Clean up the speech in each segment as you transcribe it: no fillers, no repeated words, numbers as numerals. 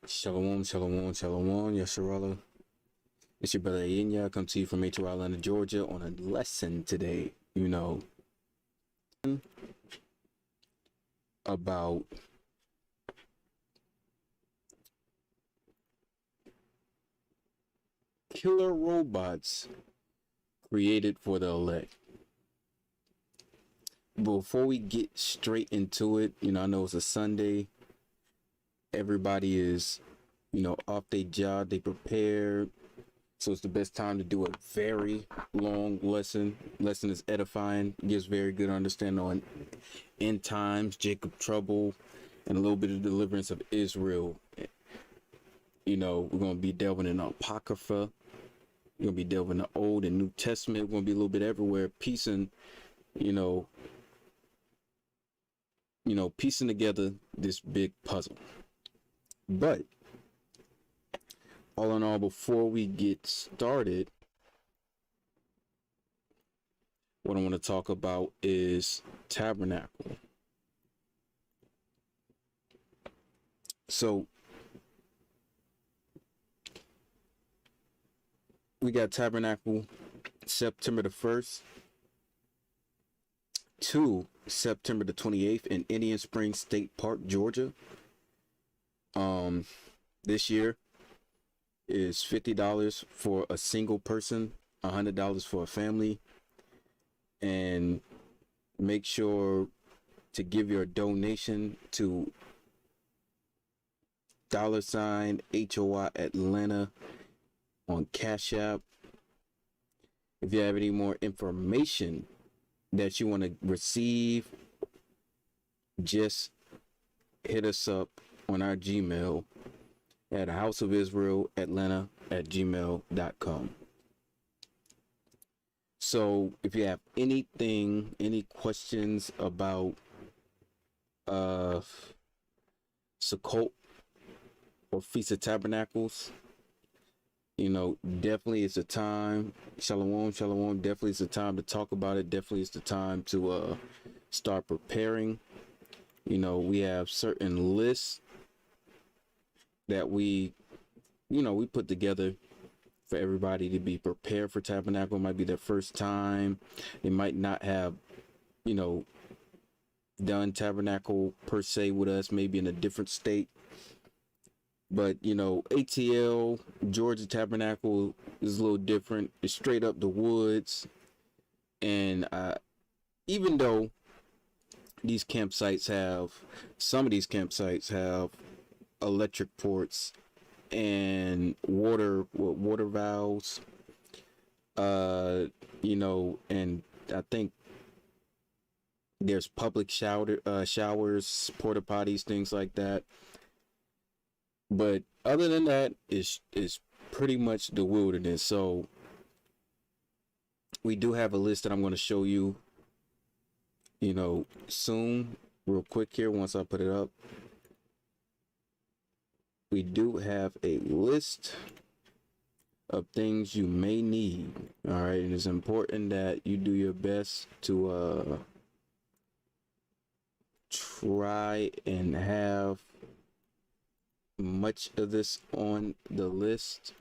Shalom, shalom, shalom, Yasharala. It's your brother Inya. I come to you from H.O.I, Atlanta, Georgia, on a lesson today. About killer robots created for the elect. Before we get straight into it, I know it's a Sunday. Everybody is, off their job. They prepared. So it's the best time to do a very long lesson. Lesson is edifying, gives very good understanding on end times, Jacob trouble, and a little bit of deliverance of Israel. We're going to be delving in Apocrypha. We're going to be delving in the Old and New Testament. We're going to be a little bit everywhere, piecing together this big puzzle. But all in all, before we get started, what I want to talk about is tabernacle. So we got tabernacle September the 1st to September the 28th in Indian Springs State Park, Georgia. This year is $50 for a single person, $100 for a family, and make sure to give your donation to $H.O.I Atlanta on Cash App. If you have any more information that you want to receive, just hit us up on our Gmail at houseofisraelatlanta@gmail.com. So if you have any questions about Sukkot or Feast of Tabernacles, definitely it's a time. Shalom, definitely it's a time to talk about it. Definitely it's the time to start preparing. We have certain lists that we put together for everybody to be prepared for tabernacle. It might be their first time. They might not have, done tabernacle per se with us, maybe in a different state. But, ATL, Georgia Tabernacle is a little different. It's straight up the woods. And even though some of these campsites have electric ports and water valves, and I think there's public showers, porta potties, things like that. But other than that, it's pretty much the wilderness. So we do have a list that I'm going to show you, soon, real quick here, once I put it up. We do have a list of things you may need. All right. And it's important that you do your best to try and have much of this on the list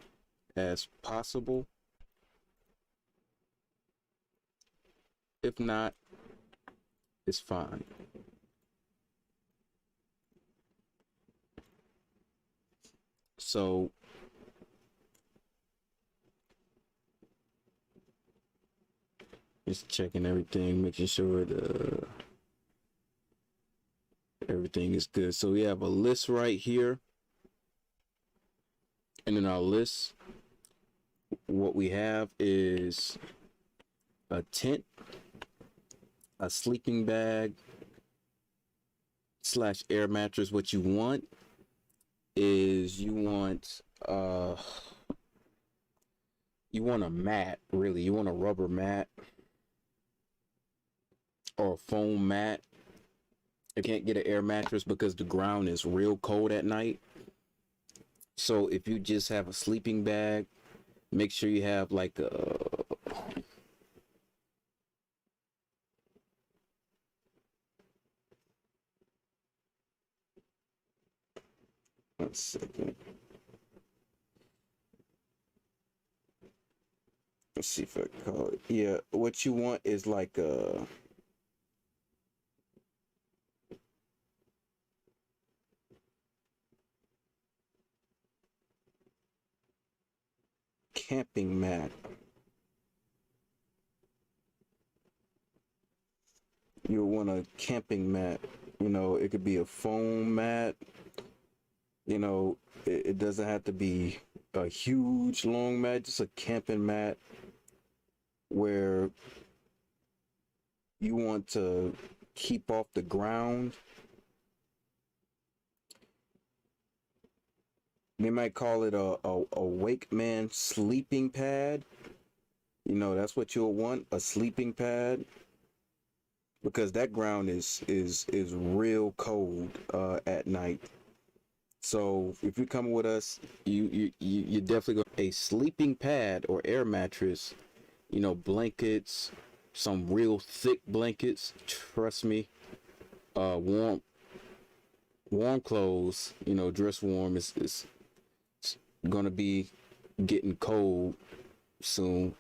as possible. If not, it's fine. So just checking everything, making sure everything is good. So we have a list right here. And in our list, what we have is a tent, a sleeping bag / air mattress. What you want is you want a mat, really. You want a rubber mat or a foam mat. You can't get an air mattress because the ground is real cold at night. So if you just have a sleeping bag, make sure you have like 1 second. Let's see if I can call it. Yeah, what you want is like a camping mat. You'll want a camping mat. You know, it could be a foam mat. You know, it doesn't have to be a huge long mat, just a camping mat where you want to keep off the ground. They might call it a wake man sleeping pad. You know, that's what you'll want, a sleeping pad, because that ground is real cold at night. So if you come with us, you definitely go a sleeping pad or air mattress, you know, blankets, some real thick blankets, trust me. Warm clothes, you know, dress warm. It's gonna be getting cold soon.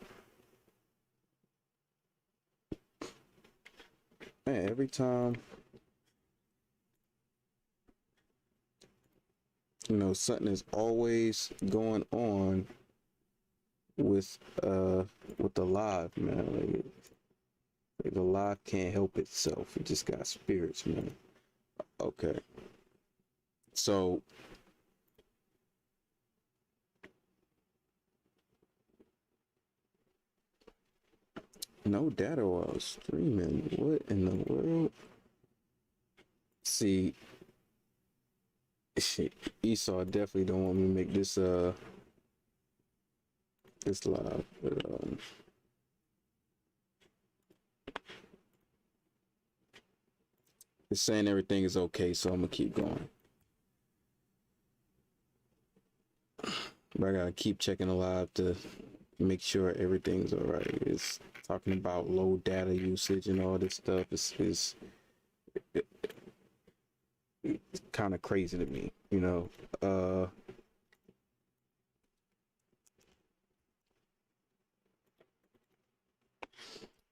Man, every time, you know, something is always going on with the live, man. Like the live can't help itself. It just got spirits, man. Okay. So no data while I was streaming. What in the world? See, shit, Esau definitely don't want me to make this this live, but it's saying everything is okay, so I'm gonna keep going. But I gotta keep checking the live to make sure everything's all right. It's talking about low data usage and all this stuff. It's kind of crazy to me, you know.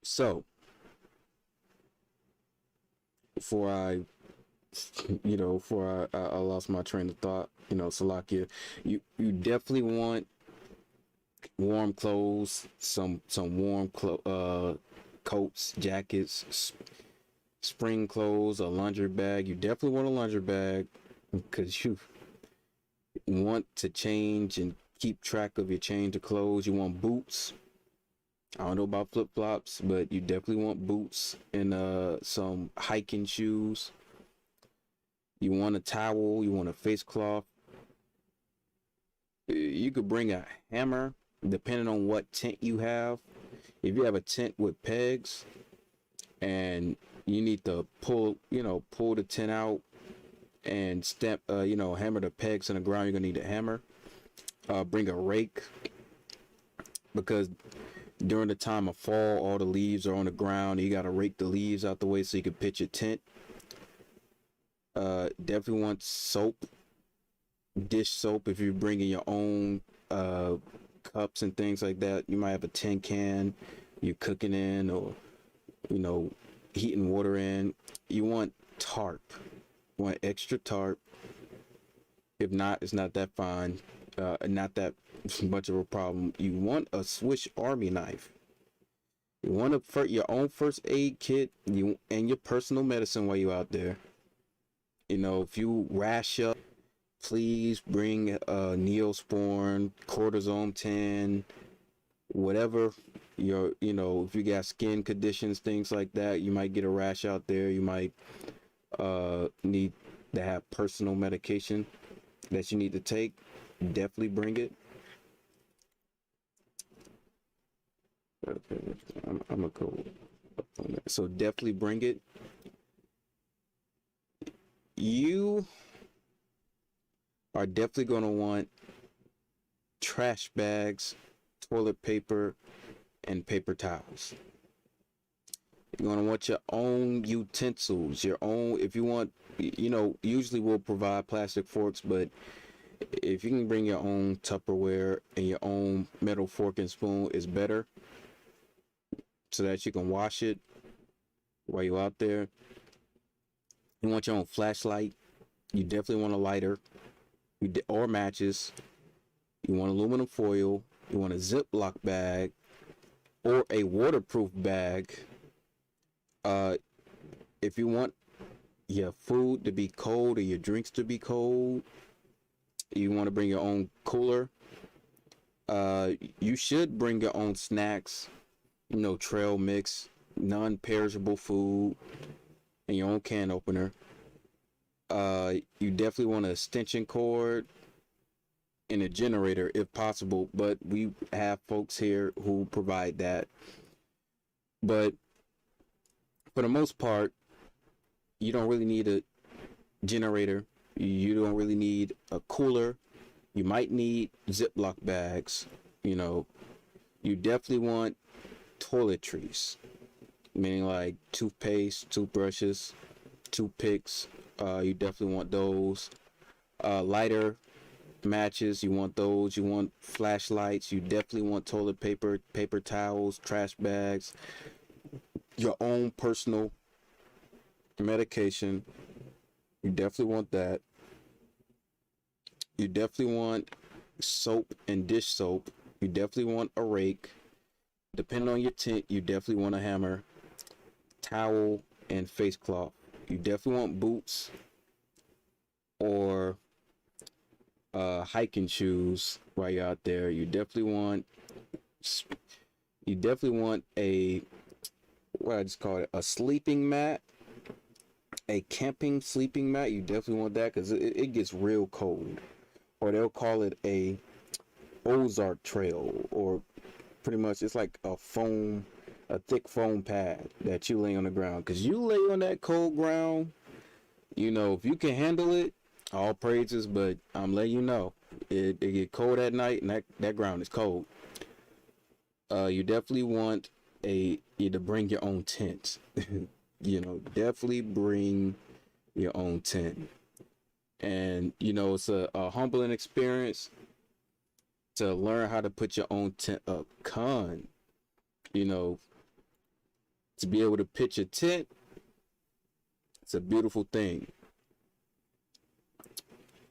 So before I I lost my train of thought, you know, Salakia, you definitely want warm clothes, some warm coats, jackets, spring clothes, a laundry bag. You definitely want a laundry bag because you want to change and keep track of your change of clothes. You want boots. I don't know about flip-flops, but you definitely want boots and some hiking shoes. You want a towel, you want a face cloth. You could bring a hammer depending on what tent you have. If you have a tent with pegs and you need to pull the tent out and stamp, hammer the pegs in the ground, you're gonna need a hammer. Bring a rake, because during the time of fall, all the leaves are on the ground. You gotta rake the leaves out the way so you can pitch your tent. Definitely want soap, dish soap. If you're bringing your own cups and things like that, you might have a tin can you're cooking in, or heating water in. You want tarp. You want extra tarp. If not, it's not that fine. Not that much of a problem. You want a Swiss Army knife. You want your own first aid kit, and your personal medicine while you're out there. You know, if you rash up, please bring Neosporin, cortisone 10, whatever if you got skin conditions, things like that, you might get a rash out there. You might need to have personal medication that you need to take. Definitely bring it. Okay, I'm gonna go up on that. So definitely bring it. You are definitely going to want trash bags, toilet paper, and paper towels. You're going to want your own utensils, your own, if you want, usually we'll provide plastic forks, but If you can bring your own Tupperware and your own metal fork and spoon, is better, so that you can wash it while you're out there. You want your own flashlight. You definitely want a lighter, or matches. You want aluminum foil. You want a Ziploc bag or a waterproof bag. If you want your food to be cold or your drinks to be cold, you want to bring your own cooler. You should bring your own snacks, trail mix, non-perishable food, and your own can opener. You definitely want an extension cord and a generator if possible, but we have folks here who provide that. But for the most part, you don't really need a generator. You don't really need a cooler. You might need Ziploc bags. You definitely want toiletries, meaning like toothpaste, toothbrushes, toothpicks. You definitely want those. Lighter, matches, you want those. You want flashlights. You definitely want toilet paper, paper towels, trash bags, your own personal medication. You definitely want that. You definitely want soap and dish soap. You definitely want a rake. Depending on your tent, you definitely want a hammer, towel, and face cloth. You definitely want boots or hiking shoes while you're out there. You definitely want a, what I just call it, a sleeping mat, a camping sleeping mat. You definitely want that because it gets real cold. Or they'll call it a Ozark trail, or pretty much it's like a thick foam pad that you lay on the ground. Because you lay on that cold ground, if you can handle it, all praises, but I'm letting you know, it get cold at night, and that ground is cold. You definitely want you to bring your own tent. Definitely bring your own tent. And, it's a humbling experience to learn how to put your own tent up. To be able to pitch a tent, it's a beautiful thing.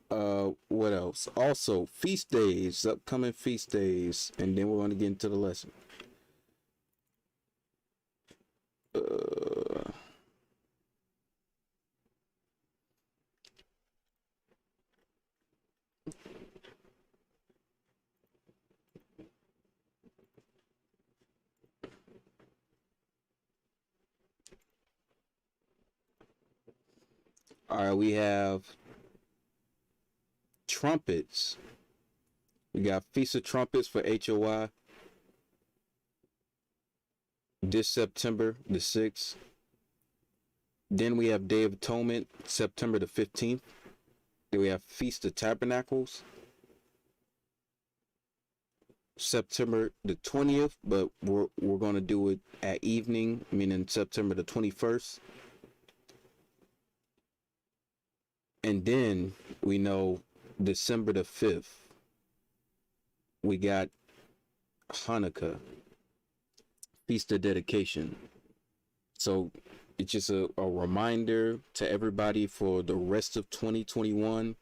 What else? Also, feast days, upcoming feast days, and then we're going to get into the lesson. All right, we have trumpets. We got Feast of Trumpets for H.O.I. this September the 6th. Then we have Day of Atonement, September the 15th. Then we have Feast of Tabernacles, September the 20th, but we're going to do it at evening, meaning September the 21st. And then we know December the 5th, we got Hanukkah, Feast of Dedication. So it's just a reminder to everybody for the rest of 2021.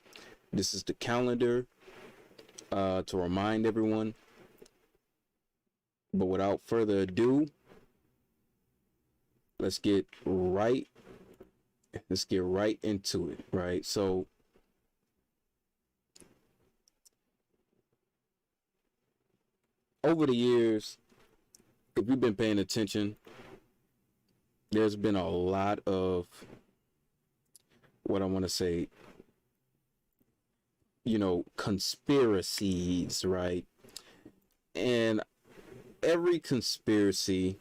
This is the calendar to remind everyone. But without further ado, let's get right into it, right? So over the years, if you've been paying attention, there's been a lot of, what I want to say, conspiracies, right? And every conspiracy,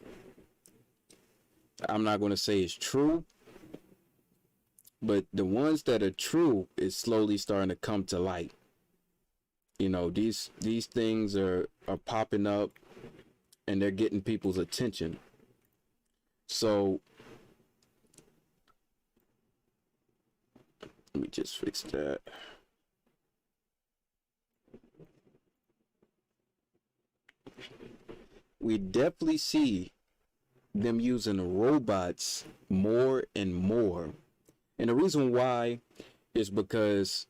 I'm not going to say is true, but the ones that are true is slowly starting to come to light. These things are popping up, and they're getting people's attention. So let me just fix that. we definitely see them using robots more and more. And the reason why is because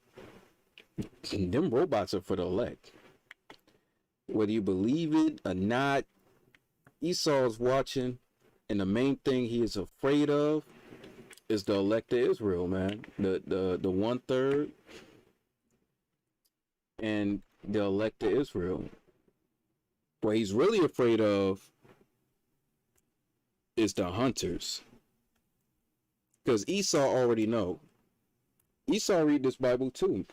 them robots are for the elect. Whether you believe it or not, Esau's watching, and the main thing he is afraid of is the elect of Israel, man. The 1/3 and the elect of Israel. What he's really afraid of is the hunters. Because Esau already know. Esau read this Bible too.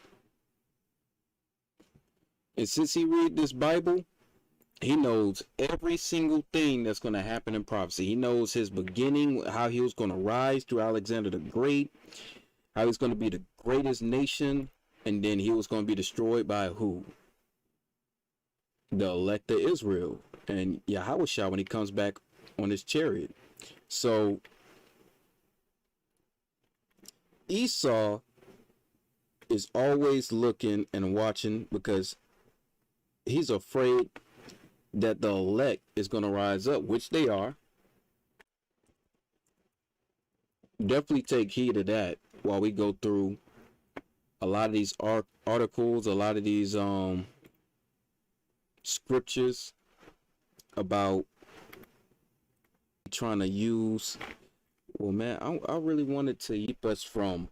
And since he read this Bible, he knows every single thing that's going to happen in prophecy. He knows his beginning, how he was going to rise through Alexander the Great, how he's going to be the greatest nation, and then he was going to be destroyed by who? The elect of Israel. And Yahushua when he comes back on his chariot. So Esau is always looking and watching because he's afraid that the elect is going to rise up, which they are. Definitely take heed of that while we go through a lot of these articles, a lot of these scriptures about trying to use. Well, man, I really wanted to keep us from